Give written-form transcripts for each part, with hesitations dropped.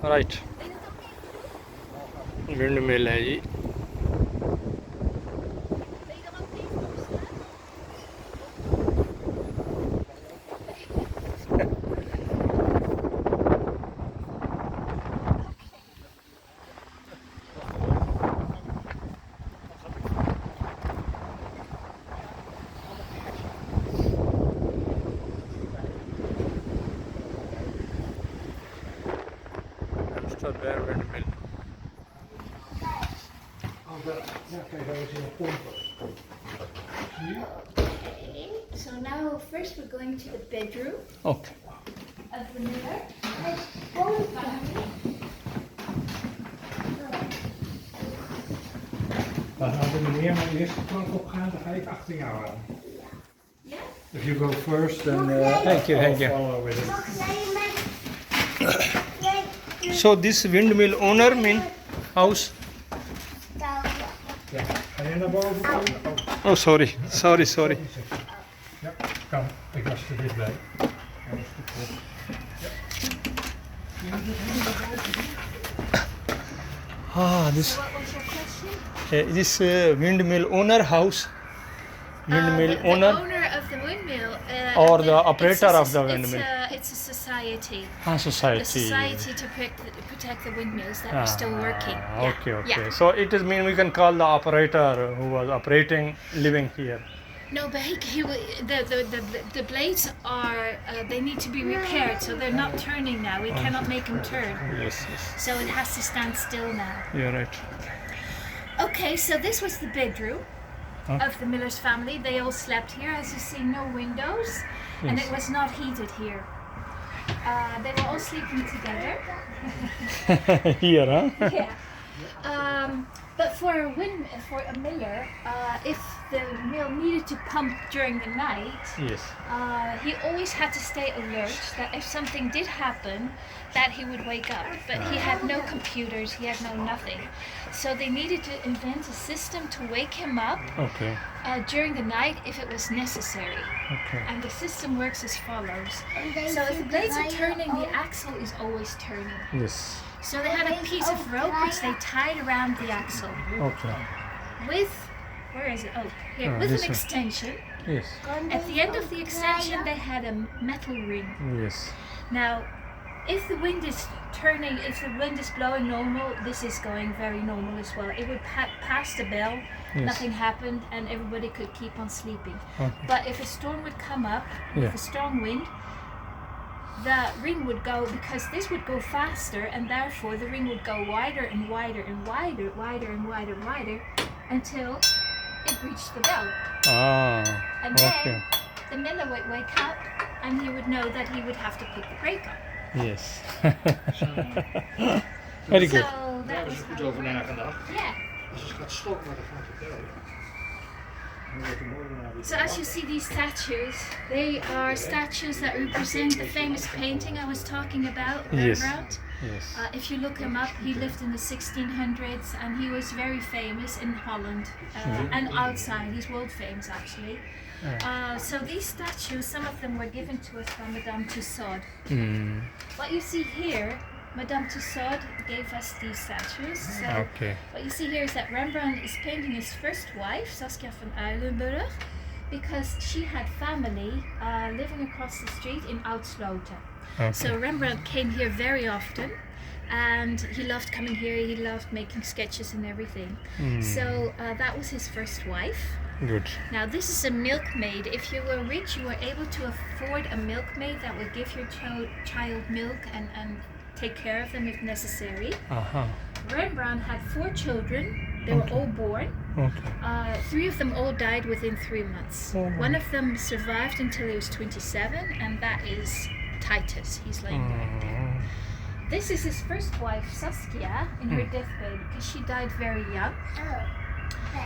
Right wind mill है जी Amsterdam windmill. So now first we're going to the bedroom Okay. of the miller. Dan gaan we meneer maar eerst de plank opgaan, dan ga ik achter jou aan. Yeah? If you go first, then Thank you, thank you. I'll follow with it. So this windmill owner mean house? Ja, ga jij naar boven komen? Oh sorry. Ja, kan. Ik was er dichtbij. This What was your question? this windmill owner house. Windmill The owner owner of the windmill. or the operator of the It's windmill? it's a society. Ah, A society. society to protect the windmills that are still working. Ah, Yeah, okay, okay. Yeah. So it is mean we can call the operator who was operating living here. No, but the blades are they need to be repaired, so they're not turning now. We cannot make them turn, Yes, yes. so it has to stand still now. You're right. Okay, so this was the bedroom Okay. of the Miller's family. They all slept here. As you see, no windows, and Yes. it was not heated here. They were all sleeping together. Here, huh? Yeah. But for a miller, if the mill needed to pump during the night, Yes. he always had to stay alert that if something did happen, that he would wake up. But he had no computers, he had no nothing. So they needed to invent a system to wake him up Okay. during the night if it was necessary. Okay. And the system works as follows. So if the blades are turning, the axle is always turning. Yes. So they had a piece of rope which they tied around the axle Okay. with, where is it? Oh, here, with this an one. extension. Yes. At the end of the extension, they had a metal ring. Yes. Now, if the wind is turning, if the wind is blowing normal, this is going very normal as well. It would pass the bell, Yes. nothing happened, and everybody could keep on sleeping. Okay. But if a storm would come up with Yeah. a strong wind, the ring would go, because this would go faster, and therefore the ring would go wider and wider and wider, wider and wider and wider, until it reached the bell. Ah. And then Okay. the miller would wake up, and he would know that he would have to put the brake on. Yes. Very good. So Daar that hebben was ze goed how over it went. nagedacht. Yeah. Als het gaat stoppen, dan gaat het bellen. Dan wordt de molenaar weer So as you see these statues, they are statues that represent the famous painting I was talking about, Yes. Rembrandt. Yes. If you look him up, he lived in the 1600s and he was very famous in Holland and outside. He's world famous actually. So these statues, some of them were given to us by Madame Tussaud. Mm. What you see here, Madame Tussaud gave us these statues. So Okay. what you see here is that Rembrandt is painting his first wife, Saskia van Uylenburg, because she had family living across the street in Oudsloten. Okay. So Rembrandt came here very often, and he loved coming here. He loved making sketches and everything. So that was his first wife. Good. Now this is a milkmaid. If you were rich, you were able to afford a milkmaid that would give your child milk and take care of them if necessary. Uh-huh. Rembrandt had 4 children. They were all born. Okay. 3 of them all died within 3 months. Oh, my. One of them survived until he was 27, and that is Titus. He's laying there. This is his first wife, Saskia, in her deathbed, because she died very young.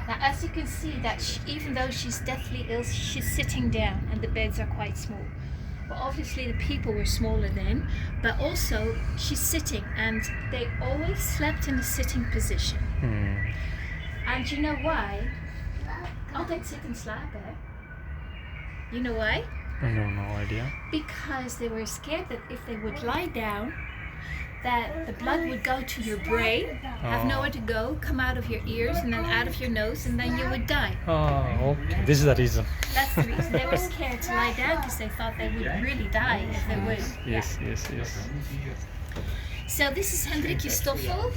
Now, as you can see, that even though she's deathly ill, she's sitting down, and the beds are quite small. Well, obviously the people were smaller then, but also she's sitting, and they always slept in a sitting position. And you know why? Altijd zitten slapen, hè? You know why? I have no idea. Because they were scared that if they would lie down, that the blood would go to your brain, have nowhere to go, come out of your ears and then out of your nose, and then you would die. Oh, okay. This is the reason. That's the reason. They were scared to lie down because they thought they would really die if they would. Yes, yes, yes. So this is Hendrik Stoffel.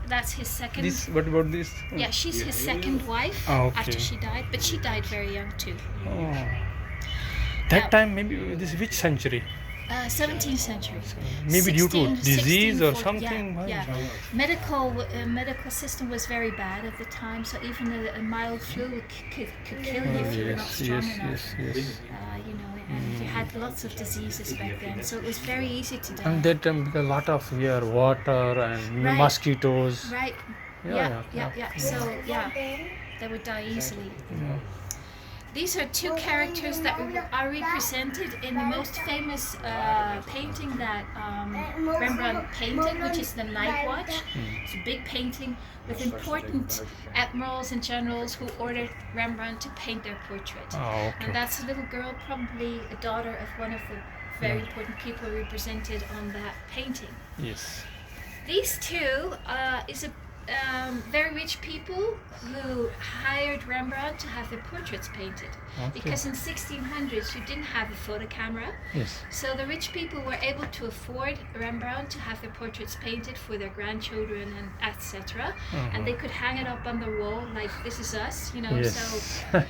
That's his second. This. What about this? Yeah, she's his second wife after she died, but she died very young too. Oh. That time, maybe this which century? 17th century. Maybe due to 16, disease or 1640, something. Yeah, yeah. Medical system was very bad at the time, so even a mild flu could kill you if you were not strong enough. You know, and you had lots of diseases back then, so it was very easy to die. And that time, because a lot of here water and Right. mosquitoes. Right. Yeah. So they would die easily. These are two characters that are represented in the most famous painting that Rembrandt painted, which is the Night Watch. It's a big painting with important admirals and generals who ordered Rembrandt to paint their portrait. Oh, okay. And that's a little girl, probably a daughter of one of the very important people represented on that painting. Yes. These two is a very rich people who hired Rembrandt to have their portraits painted. Okay. Because in 1600s you didn't have a photo camera, Yes. so the rich people were able to afford Rembrandt to have their portraits painted for their grandchildren and etc. And they could hang it up on the wall like this is us, you know. Yes. So,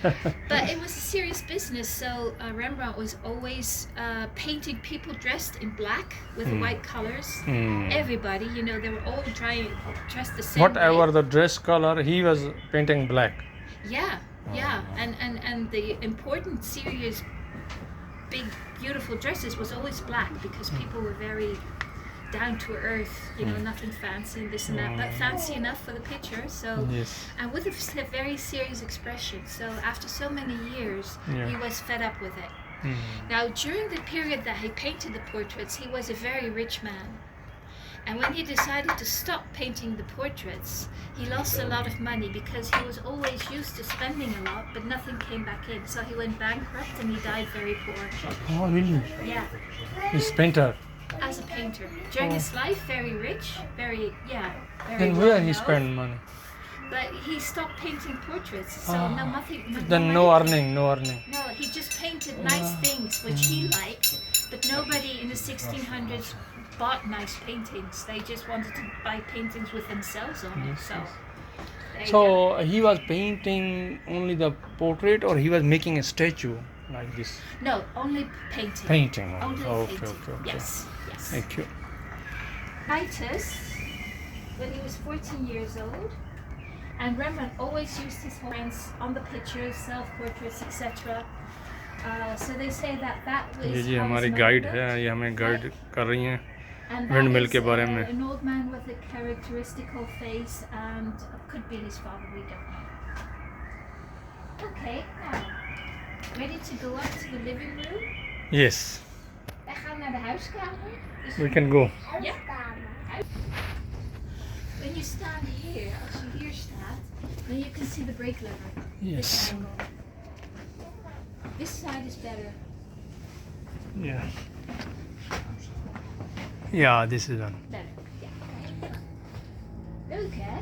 but it was a serious business. So Rembrandt was always painting people dressed in black with white colors. Everybody, you know, they were all dressed the same. Whatever way. the dress color, he was painting black. Yeah, and the important, serious, big, beautiful dresses was always black because people were very down to earth, you know, nothing fancy and this and that, but fancy enough for the picture. So, Yes. and with a very serious expression. So after so many years, he was fed up with it. Now, during the period that he painted the portraits, he was a very rich man. And when he decided to stop painting the portraits, he lost a lot of money because he was always used to spending a lot, but nothing came back in. So he went bankrupt and he died very poor. Oh, really? Yeah, He's painter. as a painter. During his life, very rich, very Then where he well-known. spend money? But he stopped painting portraits, so nothing. Then no earning. No, he just painted nice things which he liked, but nobody in the 1600s bought nice paintings. They just wanted to buy paintings with themselves on it. So, there you go. So he was painting only the portrait, or he was making a statue like this? No, only painting. Painting. Only Okay, painting. okay. Yes. Thank you. Titus, when he was 14 years old, and Rembrandt always used his hands on the pictures, self-portraits, etc. So they say that was ये how हमारी he's guide known. है, ये हमें guide कर रही हैं And windmill that के is बारे में. an old man with a characteristical face, and could be his father, we don't know. Okay, now, ready to go up to the living room? Yes, Wij gaan naar de huiskamer. Dus we can go. Ja. When you stand here, als je hier staat, then you can see the brake lever. This Yes. angle. This side is better. Yeah. Yeah, this is one. Better, ja. Leuk hè?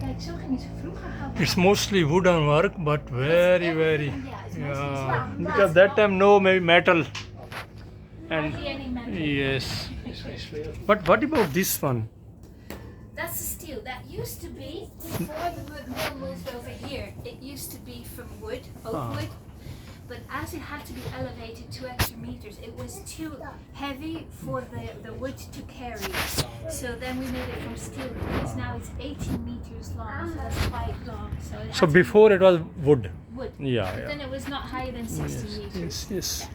Kijk, zo gingen ze vroeger houden. It's mostly wooden work, but very, very. Yeah, it's mostly Yeah, stone. because that time no maybe metal. And Hardly any metal. yes. But what about this one? That's the steel. That used to be, before the mill moved over here, it used to be from wood, oak wood. But as it had to be elevated 2 extra meters, it was too heavy for the wood to carry. So then we made it from steel because now it's 18 meters long, so that's quite long. So, it had So to be before it was wood. wood. Yeah, But then yeah. it was not higher than 60 meters. Yes.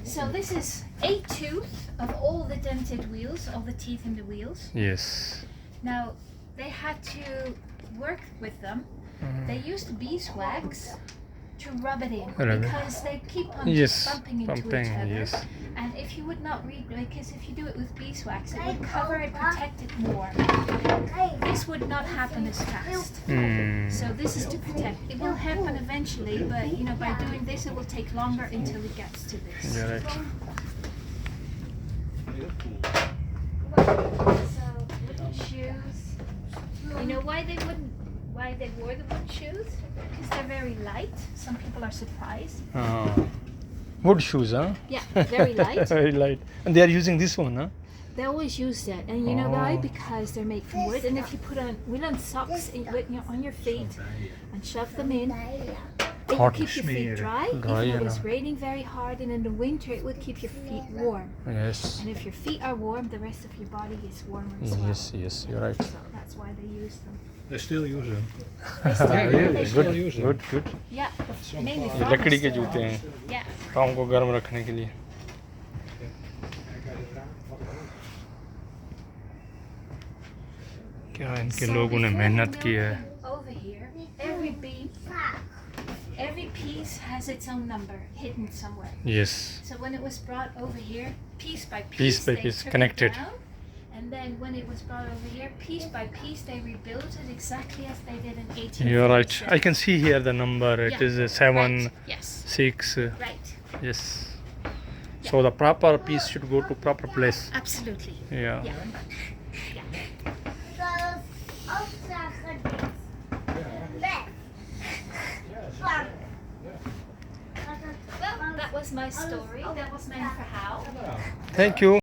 So this is a tooth of all the dented wheels, all the teeth in the wheels. Yes. Now, they had to work with them. They used beeswax to rub it in Rub it. because they keep on Yes, bumping into pumping, each other. yes. And if you would not because if you do it with beeswax, it would cover it, protect it more. This would not happen as fast. So this is to protect. It will happen eventually, but you know, by doing this, it will take longer until it gets to this. You're right. So wooden shoes. You know why they wore the wooden shoes? Because they're very light. Some people are surprised. Wood shoes, huh? Yeah, very light. Very light. And they are using this one, huh? They always use that, and you know why? Because they're made from wood. And if you put on woolen socks on your feet and shove them in, it will keep your feet dry. Even though it's raining very hard, and in the winter it will keep your feet warm. Yes. And if your feet are warm, the rest of your body is warmer as well. Yes, you're right. So that's why they use them. They still use them. Really? still use them. Good. Yeah, mainly ये लकड़ी के farmers. जूते हैं Yeah. पाँव को गर्म रखने के लिए क्या इनके So लोगों ने before मेहनत you की है know, over here, every piece has its own number hidden somewhere. Yes. So when it was brought over here, piece by piece, Piece by they piece, took it connected. down, and then when it was brought over here, piece by piece, they rebuilt it exactly as they did in 1847. You're right. I can see here the number. It Yeah, is 7, Right. Yes. 6. Right. Yes. So the proper piece should go to proper place. Absolutely. Yeah. Yeah. Well, that was my story. That was meant for Hal. Thank you.